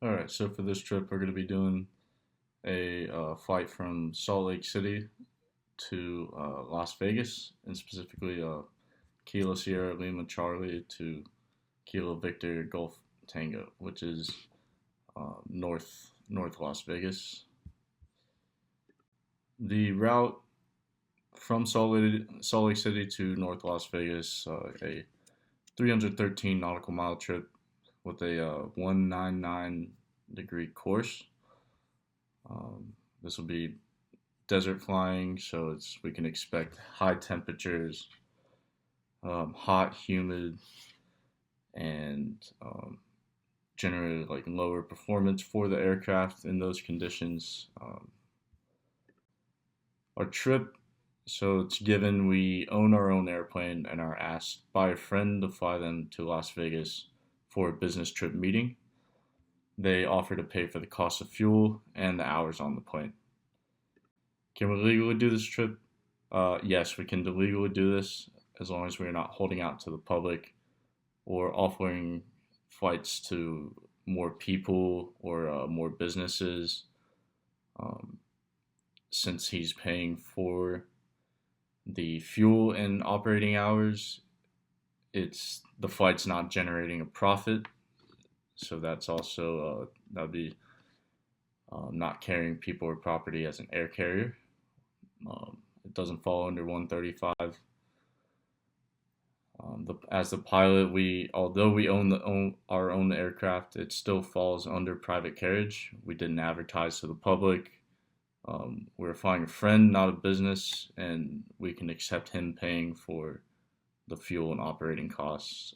All right, so for this trip, we're going to be doing a flight from Salt Lake City to Las Vegas, and specifically Kilo Sierra Lima Charlie to Kilo Victor Golf Tango, which is north Las Vegas. The route from Salt Lake City to North Las Vegas, a 313 nautical mile trip with a 199-degree course. This will be desert flying, so we can expect high temperatures, hot, humid, and generally like lower performance for the aircraft in those conditions. Our trip, so it's given we own our own airplane and are asked by a friend to fly them to Las Vegas for a business trip meeting. They offer to pay for the cost of fuel and the hours on the plane. Can we legally do this trip? Yes, we can legally do this as long as we're not holding out to the public or offering flights to more people or more businesses. Um, since he's paying for the fuel and operating hours, it's the flight's not generating a profit. So that's also that'd be not carrying people or property as an air carrier. It doesn't fall under 135. As the pilot, although we our own aircraft, it still falls under private carriage. We didn't advertise to the public. We're flying a friend, not a business, and we can accept him paying for the fuel and operating costs.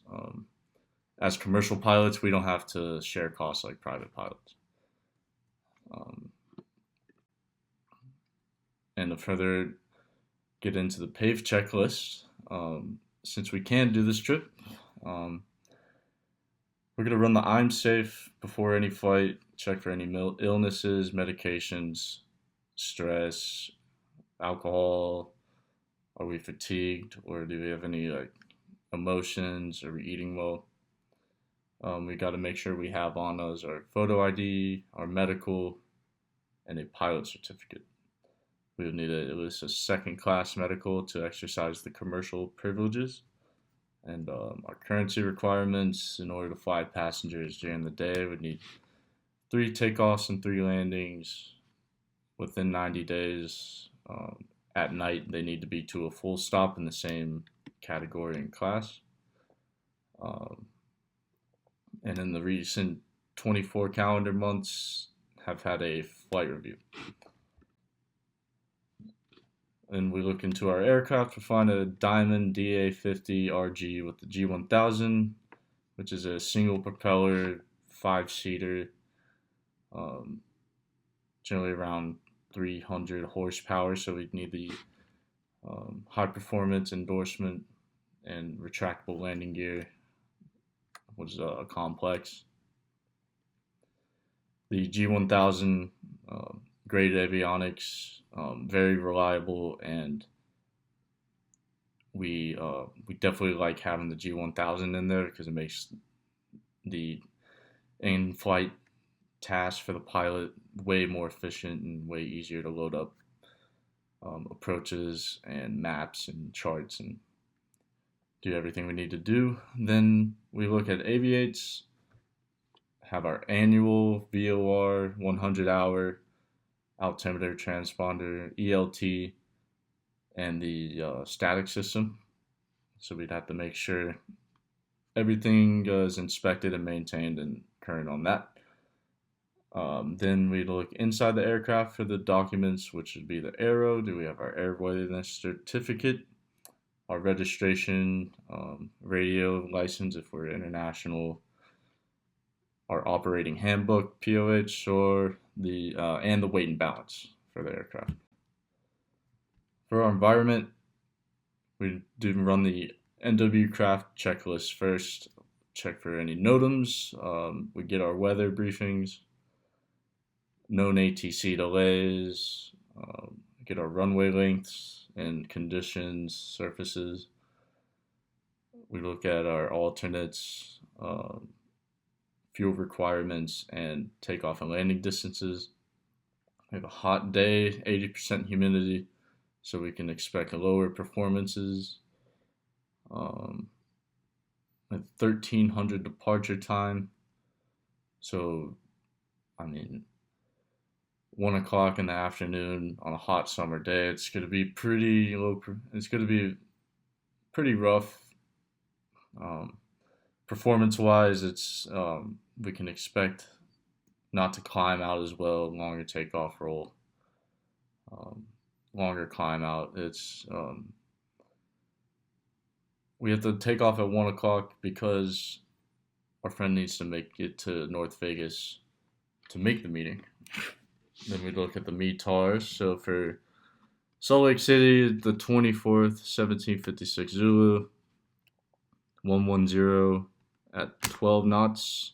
As commercial pilots, we don't have to share costs like private pilots. Um, and to further get into the PAVE checklist, since we can do this trip, um, we're going to run the I'm safe before any flight, check for any illnesses, medications, stress, alcohol. Are we fatigued, or do we have any like emotions? Are we eating well? We got to make sure we have on us our photo ID, our medical, and a pilot certificate. We would need at least a second class medical to exercise the commercial privileges. And our currency requirements in order to fly passengers during the day would need 3 takeoffs and 3 landings within 90 days. At night, they need to be to a full stop in the same category and class. Um, and in the recent 24 calendar months, have had a flight review. And we look into our aircraft, we find a Diamond DA50 RG with the G1000, which is a single propeller, 5-seater, um, generally around 300 horsepower. So we need the high performance endorsement and retractable landing gear, which is a complex. The G1000 graded avionics, very reliable, and we definitely like having the G1000 in there because it makes the in-flight task for the pilot way more efficient and way easier to load up approaches and maps and charts and do everything we need to do. Then we look at aviates, have our annual VOR 100-hour altimeter transponder, ELT, and the static system. So we'd have to make sure everything is inspected and maintained and current on that. Then we look inside the aircraft for the documents, which would be the aero. Do we have our airworthiness certificate, our registration, radio license if we're international, our operating handbook (POH), or the and the weight and balance for the aircraft. For our environment, we do run the NW craft checklist first. Check for any NOTAMs. We get our weather briefings, known ATC delays, get our runway lengths and conditions, surfaces. We look at our alternates, fuel requirements, and takeoff and landing distances. We have a hot day, 80% humidity, so we can expect lower performances. With 1300 departure time, so I mean 1 o'clock in the afternoon on a hot summer day, it's going to be pretty low. It's going to be pretty rough. Performance-wise, it's we can expect not to climb out as well. Longer takeoff roll, longer climb out. It's we have to take off at 1 o'clock because our friend needs to make it to North Vegas to make the meeting. Then we look at the METARs. So for Salt Lake City, the 24th, 1756 Zulu, 110 at 12 knots,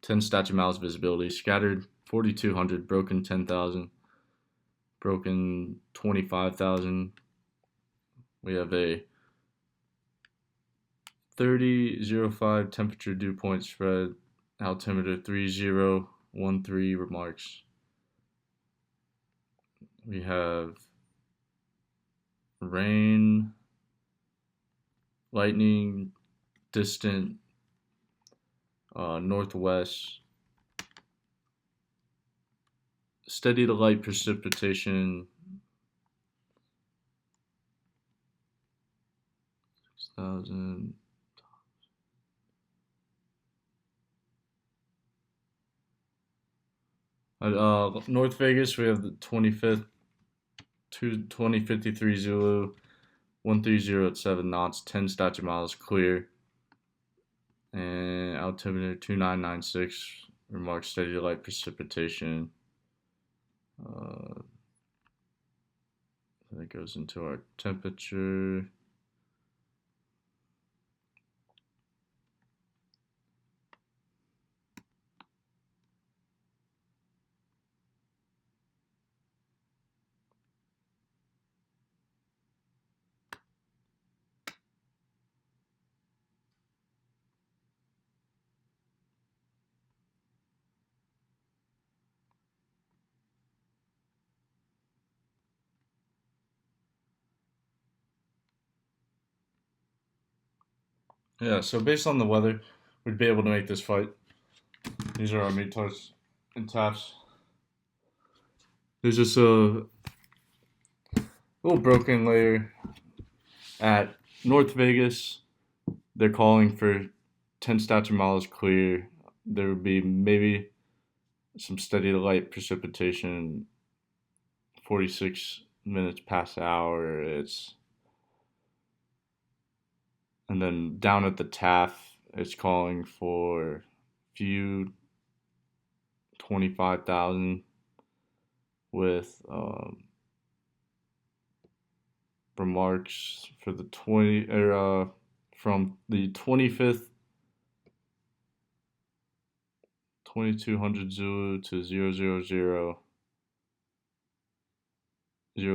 10 statute miles visibility, scattered 4,200, broken 10,000, broken 25,000. We have a 30.05 temperature dew point spread, altimeter 3013 remarks. We have rain, lightning, distant, northwest, steady to light precipitation, 6,000. North Vegas, we have the 25th, 2053 Zulu, 130 at 7 knots, 10 statute miles clear, and altimeter 2996, remarks steady to light precipitation. That goes into our temperature. Yeah, so based on the weather, we'd be able to make this fight. These are our METARs and TAFs. There's just a little broken layer at North Vegas. They're calling for 10 statute miles clear. There would be maybe some steady to light precipitation, 46 minutes past the hour. And then down at the TAF, it's calling for few 25,000 with remarks for the from the 25th 2200 Zulu to 000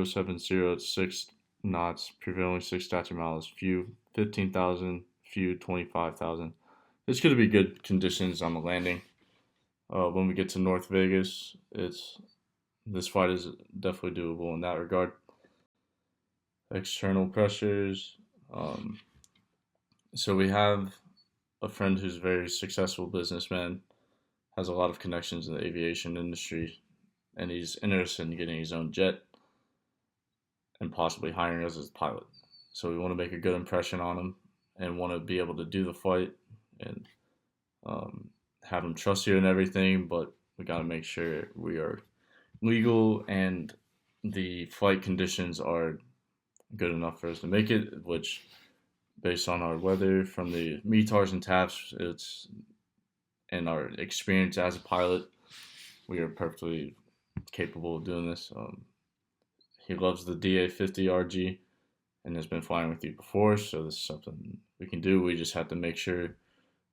070 at 6 knots, prevailing 6 statute miles, few 15,000, few 25,000. It's going to be good conditions on the landing. When we get to North Vegas, this fight is definitely doable in that regard. External pressures. So we have a friend who's a very successful businessman, has a lot of connections in the aviation industry, and he's interested in getting his own jet and possibly hiring us as a pilot. So we want to make a good impression on him and want to be able to do the fight and have him trust you and everything, but we got to make sure we are legal and the flight conditions are good enough for us to make it, which based on our weather from the METARs and TAFs, and our experience as a pilot, we are perfectly capable of doing this. He loves the DA50 RG and has been flying with you before, so this is something we can do. We just have to make sure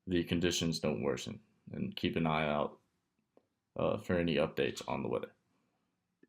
the conditions don't worsen and keep an eye out for any updates on the weather.